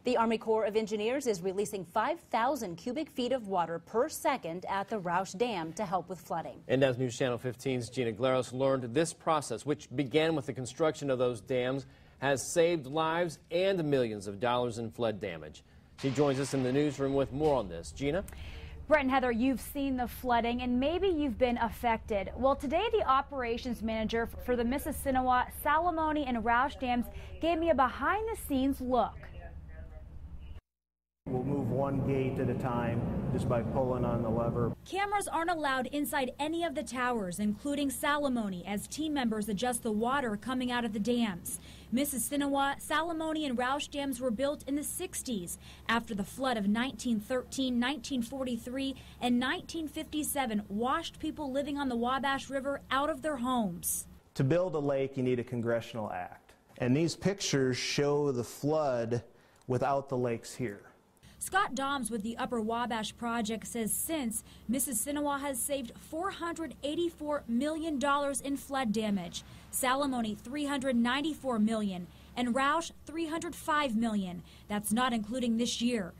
The Army Corps of Engineers is releasing 5,000 cubic feet of water per second at the Roush Dam to help with flooding. And as News Channel 15's Gina Glaros learned, this process, which began with the construction of those dams, has saved lives and millions of dollars in flood damage. She joins us in the newsroom with more on this. Gina? Brett and Heather, you've seen the flooding and maybe you've been affected. Well, today the operations manager for the Mississinewa, Salamone, and Roush dams gave me a behind-the-scenes look. We'll move one gate at a time just by pulling on the lever. Cameras aren't allowed inside any of the towers, including Salamone, as team members adjust the water coming out of the dams. Mississinewa, Salamone, and Roush dams were built in the 60s after the flood of 1913, 1943, and 1957 washed people living on the Wabash River out of their homes. To build a lake, you need a congressional act. And these pictures show the flood without the lakes here. Scott Doms with the Upper Wabash Project says since, Mississinewa has saved $484 million in flood damage, Salamone $394 million, and Roush $305 million. That's not including this year.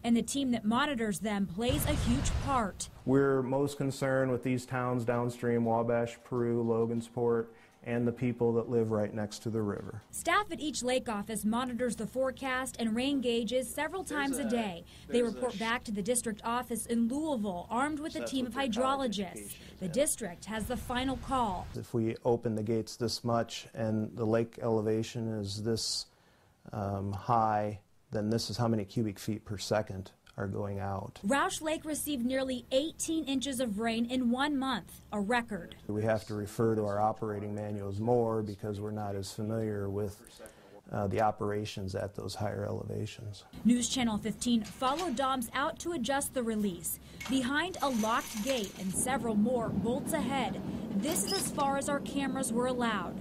And the team that monitors them plays a huge part. We're most concerned with these towns downstream, Wabash, Peru, Logansport, and the people that live right next to the river. Staff at each lake office monitors the forecast and rain gauges several times a day. They report back to the district office in Louisville, armed with a team of hydrologists. The district has the final call. If we open the gates this much and the lake elevation is this high, then this is how many cubic feet per second are going out. Roush Lake received nearly 18 inches of rain in 1 month, a record. We have to refer to our operating manuals more because we're not as familiar with the operations at those higher elevations. News Channel 15 followed Doms out to adjust the release. Behind a locked gate and several more bolts ahead, this is as far as our cameras were allowed.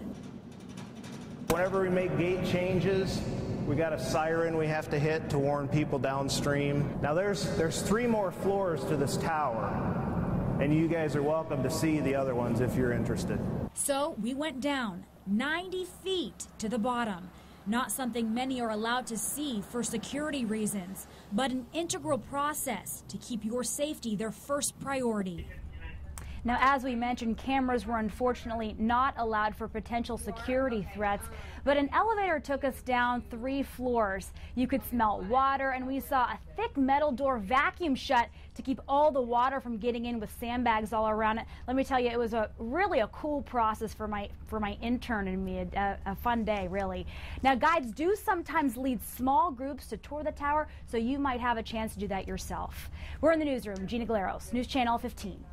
Whenever we make gate changes, we got a siren we have to hit to warn people downstream. Now there's 3 more floors to this tower, and you guys are welcome to see the other ones if you're interested. So we went down 90 feet to the bottom. Not something many are allowed to see for security reasons, but an integral process to keep your safety their first priority. Now, as we mentioned, cameras were unfortunately not allowed for potential security threats, but an elevator took us down 3 floors. You could smell water, and we saw a thick metal door vacuum shut to keep all the water from getting in with sandbags all around it. Let me tell you, it was really a cool process for my intern and me, a fun day, really. Now, guides do sometimes lead small groups to tour the tower, so you might have a chance to do that yourself. We're in the newsroom. Gina Glaros, News Channel 15.